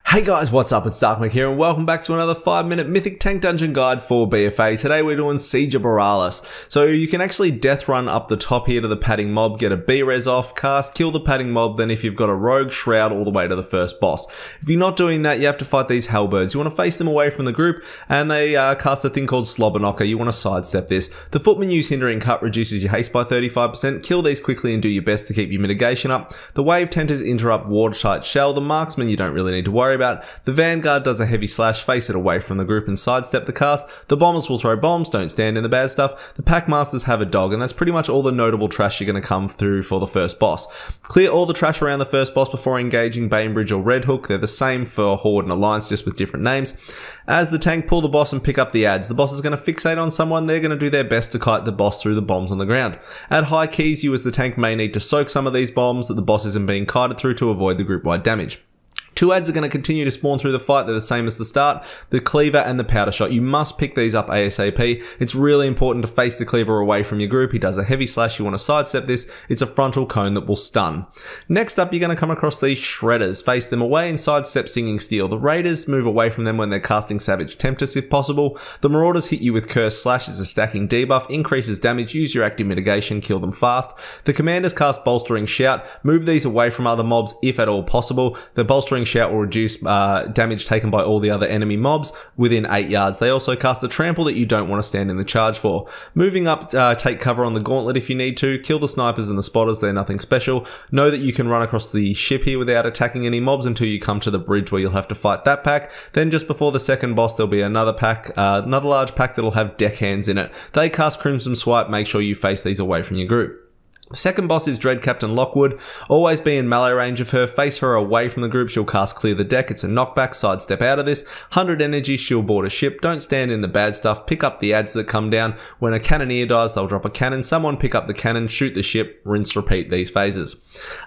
Hey guys, what's up? It's Darkmick here and welcome back to another 5-minute Mythic Tank Dungeon Guide for BFA. Today we're doing Siege of Boralus. So you can actually death run up the top here to the padding mob, get a B-res off, cast, kill the padding mob, then if you've got a rogue, shroud all the way to the first boss. If you're not doing that, you have to fight these hellbirds. You want to face them away from the group and they cast a thing called Slobber Knocker. You want to sidestep this. The footman use Hindering Cut reduces your haste by 35%. Kill these quickly and do your best to keep your mitigation up. The wave tenters interrupt watertight shell. The marksman you don't really need to worry about. The vanguard does a heavy slash, face it away from the group and sidestep the cast. The bombers will throw bombs, don't stand in the bad stuff. The packmasters have a dog, and that's pretty much all the notable trash you're going to come through for the first boss. Clear all the trash around the first boss before engaging Bainbridge or Red Hook. They're the same for Horde and Alliance, just with different names. As the tank, pull the boss and pick up the adds. The boss is going to fixate on someone. They're going to do their best to kite the boss through the bombs on the ground. At high keys, you as the tank may need to soak some of these bombs that the boss isn't being kited through to avoid the group-wide damage. Two adds are going to continue to spawn through the fight. They're the same as the start. The cleaver and the powder shot. You must pick these up ASAP. It's really important to face the cleaver away from your group. He does a heavy slash. You want to sidestep this. It's a frontal cone that will stun. Next up, you're going to come across these shredders. Face them away and sidestep Singing Steel. The raiders move away from them when they're casting Savage Tempest if possible. The marauders hit you with Curse Slash. It's a stacking debuff. Increases damage. Use your active mitigation. Kill them fast. The commanders cast Bolstering Shout. Move these away from other mobs if at all possible. The Bolstering Shout will reduce damage taken by all the other enemy mobs within 8 yards. They also cast a trample that you don't want to stand in the charge for. Moving up, take cover on the gauntlet if you need to. Kill the snipers and the spotters, they're nothing special. Know that you can run across the ship here without attacking any mobs until you come to the bridge where you'll have to fight that pack. Then just before the second boss there'll be another pack, another large pack that'll have deckhands in it. They cast Crimson Swipe, make sure you face these away from your group. The second boss is Dread Captain Lockwood. Always be in melee range of her. Face her away from the group. She'll cast Clear the Deck. It's a knockback. Sidestep out of this. 100 energy. She'll board a ship. Don't stand in the bad stuff. Pick up the adds that come down. When a cannoneer dies, they'll drop a cannon. Someone pick up the cannon. Shoot the ship. Rinse, repeat these phases.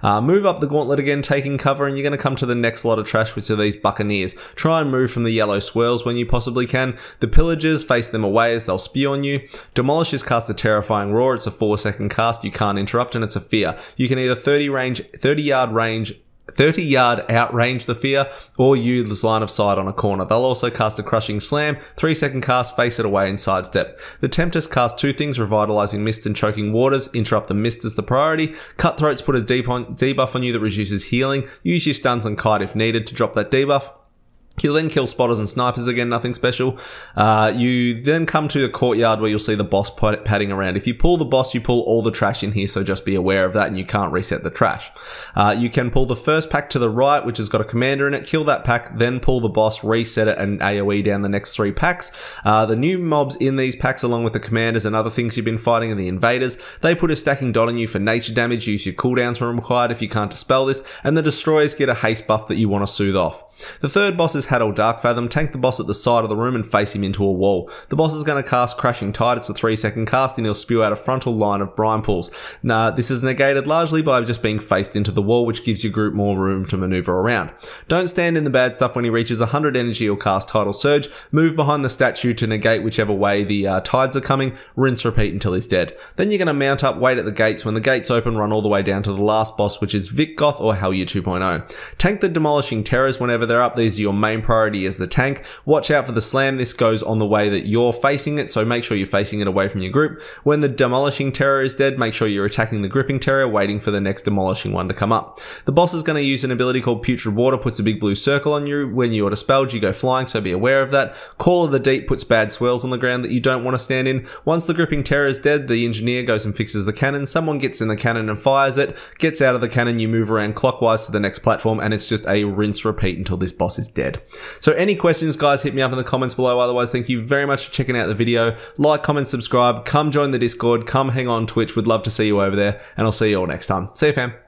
Move up the gauntlet again, taking cover, and you're going to come to the next lot of trash, which are these buccaneers. Try and move from the yellow swirls when you possibly can. The pillagers, face them away as they'll spew on you. Demolishers cast a Terrifying Roar. It's a 4-second cast. You can't interrupt, and it's a fear. You can either 30 yard outrange the fear or use line of sight on a corner. They'll also cast a Crushing Slam, 3-second cast, face it away and sidestep. The Tempters cast two things, Revitalizing Mist and Choking Waters. Interrupt the mist as the priority. Cutthroats put a debuff on you that reduces healing. Use your stuns and kite if needed to drop that debuff. You'll then kill spotters and snipers again, nothing special. You then come to a courtyard where you'll see the boss padding around. If you pull the boss, you pull all the trash in here, so just be aware of that and you can't reset the trash. You can pull the first pack to the right, which has got a commander in it, kill that pack, then pull the boss, reset it, and AoE down the next 3 packs. The new mobs in these packs, along with the commanders and other things you've been fighting, are the invaders. They put a stacking dot on you for nature damage. Use your cooldowns when required if you can't dispel this, and the destroyers get a haste buff that you want to soothe off. The third boss is Haddle Darkfathom. Tank the boss at the side of the room and face him into a wall. The boss is going to cast Crashing Tide. It's a 3-second cast and he'll spew out a frontal line of brine pools. Now, this is negated largely by just being faced into the wall, which gives your group more room to maneuver around. Don't stand in the bad stuff. When he reaches 100 energy, he'll cast Tidal Surge. Move behind the statue to negate whichever way the tides are coming. Rinse, repeat until he's dead. Then you're going to mount up, wait at the gates. When the gates open, run all the way down to the last boss, which is Vic Goth or Hellier 2.0. Tank the Demolishing Terrors whenever they're up. These are your main priority as the tank. Watch out for the slam. This goes on the way that you're facing it, so make sure you're facing it away from your group. When the Demolishing Terror is dead, make sure you're attacking the Gripping Terror, waiting for the next Demolishing one to come up. The boss is going to use an ability called Putrid Water, puts a big blue circle on you. When you're dispelled, you go flying, so be aware of that. Call of the Deep puts bad swirls on the ground that you don't want to stand in. Once the Gripping Terror is dead, the engineer goes and fixes the cannon. Someone gets in the cannon and fires it, gets out of the cannon, you move around clockwise to the next platform, and it's just a rinse repeat until this boss is dead. So any questions, guys, hit me up in the comments below. Otherwise, thank you very much for checking out the video. Like, comment, subscribe, come join the Discord, come hang on Twitch. Would love to see you over there, and I'll see you all next time. See you, fam.